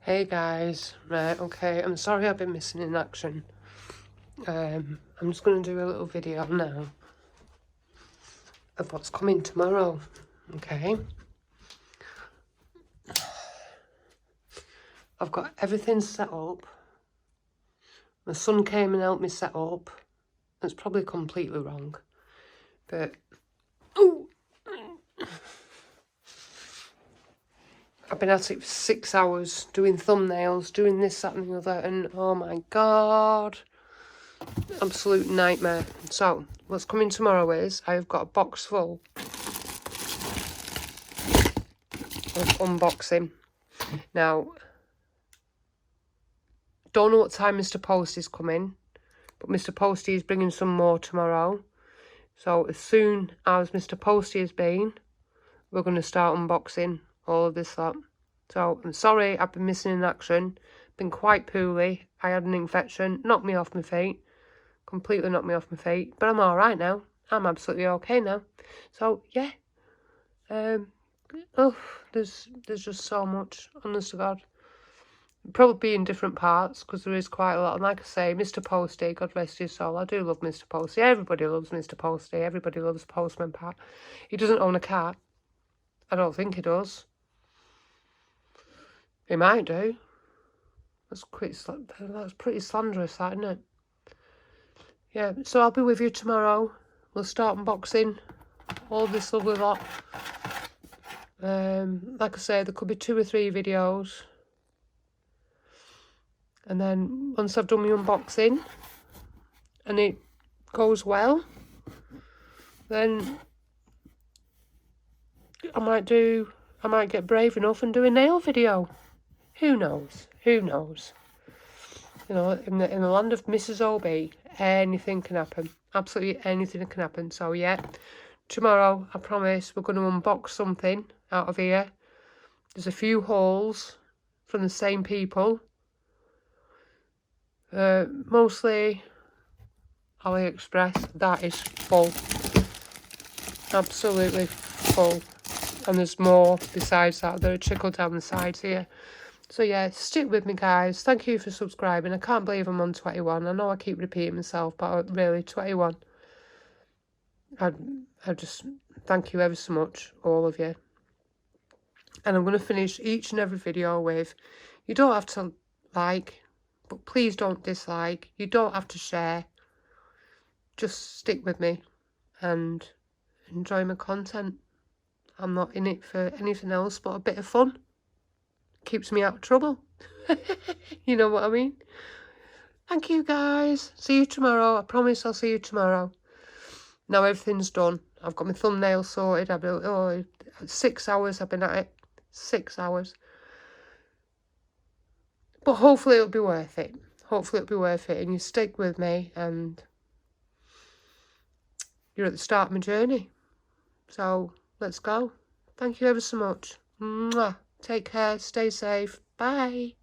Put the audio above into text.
Hey guys, right, okay, I'm sorry I've been missing in action. I'm just going to do a little video now of what's coming tomorrow, okay? I've got everything set up. My son came and helped me set up. It's probably completely wrong, but ooh, I've been at it for 6 hours doing thumbnails, doing this, that and the other, and oh my god, absolute nightmare. So, what's coming tomorrow is I've got a box full of unboxing. Now, don't know what time Mr. Posty's coming, but Mr. Posty is bringing some more tomorrow. So as soon as Mr. Posty has been, we're going to start unboxing all of this lot. So I'm sorry I've been missing in action. Been quite poorly. I had an infection, knocked me off my feet. Completely knocked me off my feet. But I'm alright now. I'm absolutely okay now. So yeah. Oh, there's just so much, honest to God. Probably in different parts, because there is quite a lot. And like I say, Mr. Posty, God rest his soul, I do love Mr. Posty. Everybody loves Mr. Posty. Everybody loves Postman Pat. He doesn't own a cat. I don't think he does. He might do. That's pretty slanderous, that, isn't it? Yeah, so I'll be with you tomorrow. We'll start unboxing all this lovely lot. Like I say, there could be 2 or 3 videos. And then once I've done my unboxing and it goes well, then I might get brave enough and do a nail video. Who knows? Who knows? You know, in the land of Mrs. OB, anything can happen. Absolutely anything can happen. So yeah, tomorrow, I promise, we're going to unbox something out of here. There's a few hauls from the same people. Mostly AliExpress. That is full. Absolutely full. And there's more besides that that are trickled down the sides here. So yeah, stick with me guys. Thank you for subscribing. I can't believe I'm on 21. I know I keep repeating myself, but really 21. I just thank you ever so much, all of you. And I'm going to finish each and every video with, you don't have to like, but please don't dislike. You don't have to share. Just stick with me and enjoy my content. I'm not in it for anything else but a bit of fun. Keeps me out of trouble. You know what I mean? Thank you guys. See you tomorrow. I promise I'll see you tomorrow. Now everything's done. I've got my thumbnail sorted. 6 hours I've been at it. 6 hours. But hopefully it'll be worth it. Hopefully it'll be worth it. And you stick with me and you're at the start of my journey. So let's go. Thank you ever so much. Mwah. Take care. Stay safe. Bye.